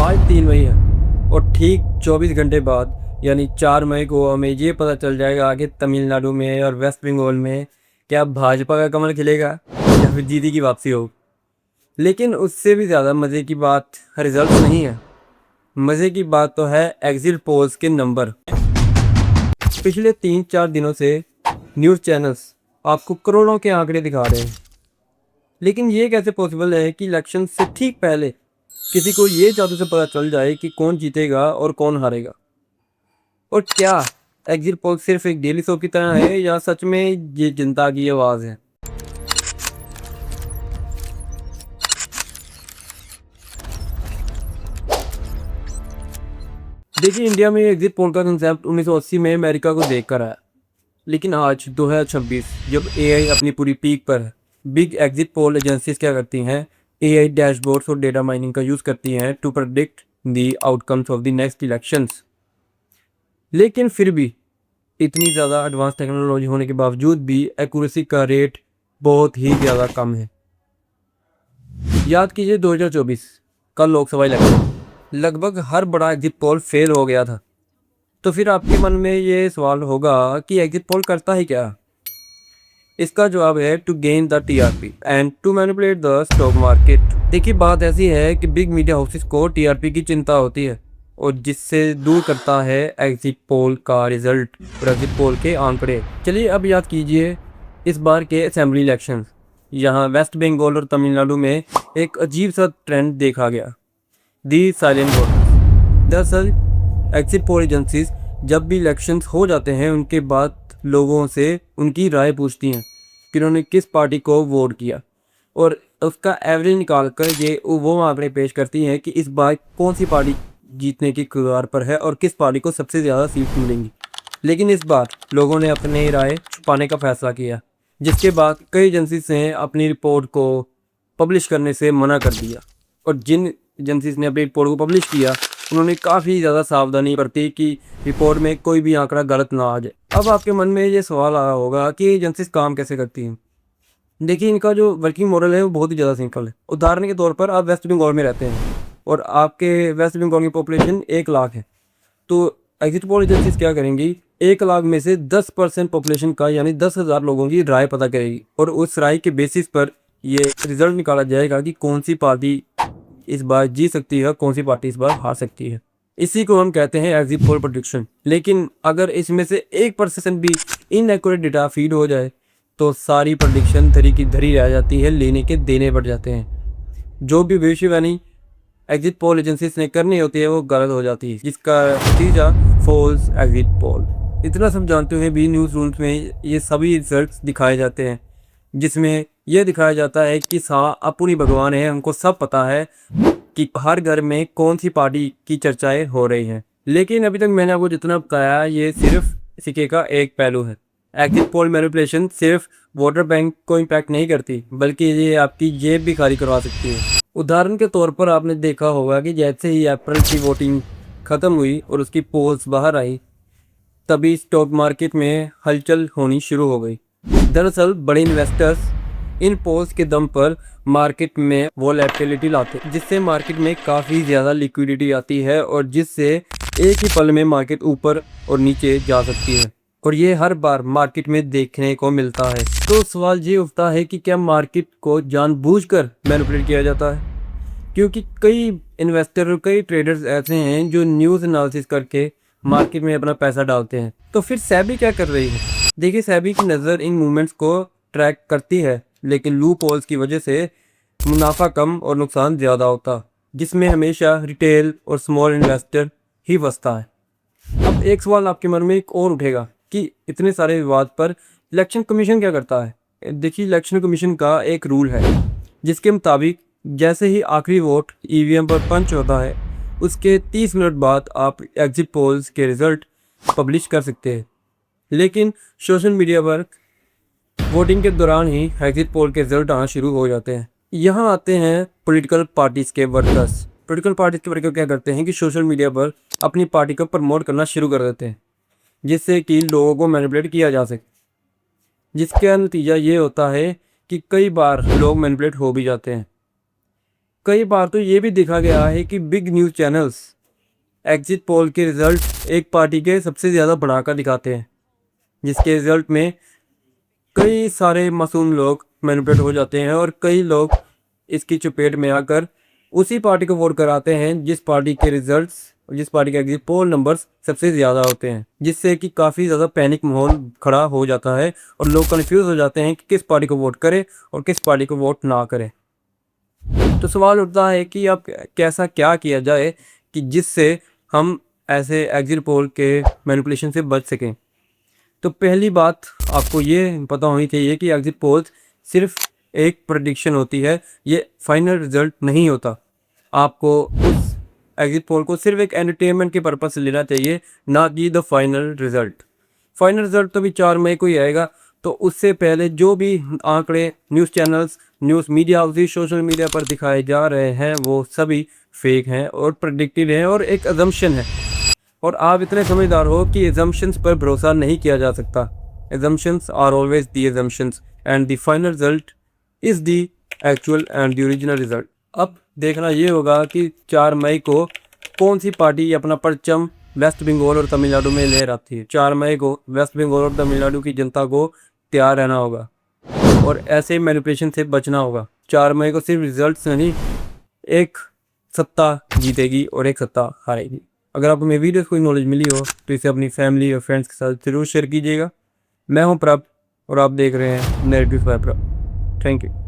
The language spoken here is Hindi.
आज 3 मई है और ठीक 24 घंटे बाद यानी 4 मई को हमें ये पता चल जाएगा कि तमिलनाडु में और वेस्ट बंगाल में क्या भाजपा का कमल खिलेगा या फिर दीदी की वापसी हो। लेकिन उससे भी ज़्यादा मज़े की बात रिजल्ट नहीं है, मज़े की बात तो है एग्जिट पोल्स के नंबर। पिछले 3-4 दिनों से न्यूज़ चैनल्स आपको करोड़ों के आंकड़े दिखा रहे हैं, लेकिन ये कैसे पॉसिबल है कि इलेक्शन से ठीक पहले किसी को ये जादू से पता चल जाए कि कौन जीतेगा और कौन हारेगा। और क्या एग्जिट पोल सिर्फ एक डेली शो की तरह है या सच में ये जनता की आवाज़ है। देखिए, इंडिया में एग्जिट पोल का कंसेप्ट 1980 में अमेरिका को देखकर आया, लेकिन आज 2026 जब एआई अपनी पूरी पीक पर है, बिग एग्जिट पोल एजेंसीज क्या करती हैं, एआई डैशबोर्ड्स और डेटा माइनिंग का यूज़ करती हैं to predict the outcomes of the next elections. लेकिन फिर भी इतनी ज़्यादा एडवांस टेक्नोलॉजी होने के बावजूद भी एक्यूरेसी का रेट बहुत ही ज़्यादा कम है। याद कीजिए 2024 का लोकसभा इलेक्शन, लगभग हर बड़ा एग्जिट पोल फेल हो गया था। तो फिर आपके मन में ये सवाल होगा कि एग्जिट पोल करता है क्या। इसका जवाब है to gain the TRP and to manipulate the stock market. देखिए, बात ऐसी है कि बिग मीडिया हाउसेस को टीआरपी की चिंता होती है और जिससे दूर करता है एग्जिट पोल का रिजल्ट और एग्जिट पोल के आंकड़े। चलिए अब याद कीजिए इस बार के असेंबली इलेक्शन, यहाँ वेस्ट बंगाल और तमिलनाडु में एक अजीब सा ट्रेंड देखा गया, दी साइलेंट वोटर्स। दरअसल एग्जिट पोल एजेंसीज जब भी इलेक्शंस हो जाते हैं उनके बाद लोगों से उनकी राय पूछती हैं कि उन्होंने किस पार्टी को वोट किया और उसका एवरेज निकाल कर ये वो आंकड़े पेश करती हैं कि इस बार कौन सी पार्टी जीतने की कगार पर है और किस पार्टी को सबसे ज़्यादा सीट मिलेंगी। लेकिन इस बार लोगों ने अपनी राय छुपाने का फैसला किया, जिसके बाद कई एजेंसीज ने अपनी रिपोर्ट को पब्लिश करने से मना कर दिया और जिन एजेंसीज ने अपनी रिपोर्ट को पब्लिश किया उन्होंने काफ़ी ज़्यादा सावधानी बरती कि रिपोर्ट में कोई भी आंकड़ा गलत ना आ जाए। अब आपके मन में ये सवाल आया होगा कि एजेंसीज काम कैसे करती हैं। देखिए, इनका जो वर्किंग मॉडल है वो बहुत ही ज़्यादा सिंपल है। उदाहरण के तौर पर आप वेस्ट बंगाल में रहते हैं और आपके वेस्ट बंगाल की पॉपुलेशन 1 लाख है, तो एग्जिट पोल एजेंसीज क्या करेंगी, 1 लाख में से 10% पॉपुलेशन का यानी 10,000 लोगों की राय पता करेगी और उस राय के बेसिस पर ये रिजल्ट निकाला जाएगा कि कौन सी पार्टी इस बार जीत सकती है, कौन सी पार्टी इस बार हार सकती है। इसी को हम कहते हैं एग्जिट पोल प्रेडिक्शन। लेकिन अगर इसमें से 1% भी इनएक्यूरेट डेटा फीड हो जाए तो सारी प्रेडिक्शन धरी की धरी रह जाती है, लेने के देने पड़ जाते हैं। जो भी भविष्यवाणी एग्जिट पोल एजेंसीज ने करनी होती है वो गलत हो जाती है, जिसका नतीजा फॉल्स एग्जिट पोल। इतना सब जानते हुए भी न्यूज़ रूम्स में ये सभी रिजल्ट्स दिखाए जाते हैं, जिसमें यह दिखाया जाता है कि अपनी भगवान है, हमको सब पता है कि हर घर में कौन सी पार्टी की चर्चाएं हो रही हैं। लेकिन अभी तक मैंने आपको जितना बताया ये सिर्फ सिक्के का एक पहलू है। एग्जिट पोल मैनिपुलेशन सिर्फ वोटर बैंक को इम्पैक्ट नहीं करती, बल्कि ये आपकी जेब भी खाली करवा सकती है। उदाहरण के तौर पर आपने देखा होगा कि जैसे ही अप्रैल की वोटिंग ख़त्म हुई और उसकी पोल्स बाहर आई, तभी स्टॉक मार्केट में हलचल होनी शुरू हो गई। दरअसल बड़े इन्वेस्टर्स इन पोल्स के दम पर मार्केट में वोलेटिलिटी लाते हैं, जिससे मार्केट में काफ़ी ज़्यादा लिक्विडिटी आती है और जिससे एक ही पल में मार्केट ऊपर और नीचे जा सकती है और ये हर बार मार्केट में देखने को मिलता है। तो सवाल ये उठता है कि क्या मार्केट को जानबूझकर मैनिपुलेट किया जाता है, क्योंकि कई इन्वेस्टर और कई ट्रेडर्स ऐसे हैं जो न्यूज़ एनालिसिस करके मार्केट में अपना पैसा डालते हैं। तो फिर सेबी क्या कर रही है। देखिए, सेबी की नज़र इन मूवमेंट्स को ट्रैक करती है, लेकिन लूप होल्स की वजह से मुनाफा कम और नुकसान ज़्यादा होता, जिसमें हमेशा रिटेल और स्मॉल इन्वेस्टर ही फंसता है। अब एक सवाल आपके मन में एक और उठेगा कि इतने सारे विवाद पर इलेक्शन कमीशन क्या करता है। देखिए, इलेक्शन कमीशन का एक रूल है जिसके मुताबिक जैसे ही आखिरी वोट ईवीएम पर पंच होता है उसके 30 मिनट बाद आप एग्जिट पोल्स के रिजल्ट पब्लिश कर सकते हैं। लेकिन सोशल मीडिया पर वोटिंग के दौरान ही एग्जिट पोल के रिजल्ट आना शुरू हो जाते हैं। यहाँ आते हैं पॉलिटिकल पार्टीज़ के वर्कर्स। पॉलिटिकल पार्टीज़ के वर्कर क्या करते हैं कि सोशल मीडिया पर अपनी पार्टी को प्रमोट करना शुरू कर देते हैं, जिससे कि लोगों को मैनिपुलेट किया जा सके, जिसका नतीजा ये होता है कि कई बार लोग मैनिपुलेट हो भी जाते हैं। कई बार तो ये भी देखा गया है कि big news channels exit poll के रिजल्ट एक पार्टी के सबसे ज़्यादा बढ़ाकर दिखाते हैं, जिसके रिजल्ट में कई सारे मासूम लोग मैनिपुलेट हो जाते हैं और कई लोग इसकी चपेट में आकर उसी पार्टी को वोट कराते हैं जिस पार्टी के रिजल्ट्स, जिस पार्टी के एग्जिट पोल नंबर्स सबसे ज़्यादा होते हैं, जिससे कि काफ़ी ज़्यादा पैनिक माहौल खड़ा हो जाता है और लोग कंफ्यूज हो जाते हैं कि किस पार्टी को वोट करें और किस पार्टी को वोट ना करें। तो सवाल उठता है कि अब कैसा क्या किया जाए कि जिससे हम ऐसे एग्जिट पोल के मैनिपुलेशन से बच सकें। तो पहली बात आपको ये पता होनी चाहिए कि एग्जिट पोल्स सिर्फ एक प्रेडिक्शन होती है, ये फाइनल रिजल्ट नहीं होता। आपको उस एग्जिट पोल को सिर्फ एक एंटरटेनमेंट के पर्पज से लेना चाहिए, ना कि the final result. Final result तो भी 4 मई को ही आएगा, तो उससे पहले जो भी आंकड़े news channels, news media houses, social media पर दिखाए जा रहे हैं वो सभी फेक हैं और प्रेडिक्टिव हैं और एक अजम्पशन है। और आप इतने समझदार हो कि एजम्पशंस पर भरोसा नहीं किया जा सकता। Assumptions are always the assumptions and the final result is the actual and the original result. अब देखना ये होगा कि 4 मई को कौन सी पार्टी अपना परचम वेस्ट बंगाल और तमिलनाडु में लहराती है। 4 मई को वेस्ट बंगाल और तमिलनाडु की जनता को तैयार रहना होगा और ऐसे मैनिपुलेशन से बचना होगा। 4 मई को सिर्फ रिजल्ट्स नहीं, एक सत्ता जीतेगी और एक सत्ता हारेगी। अगर आपको मेरी वीडियो से कोई नॉलेज मिली हो तो इसे अपनी फैमिली और फ्रेंड्स के साथ ज़रूर शेयर कीजिएगा। मैं हूं प्रभ और आप देख रहे हैं नैरेटिव बाय प्रभ। Thank you.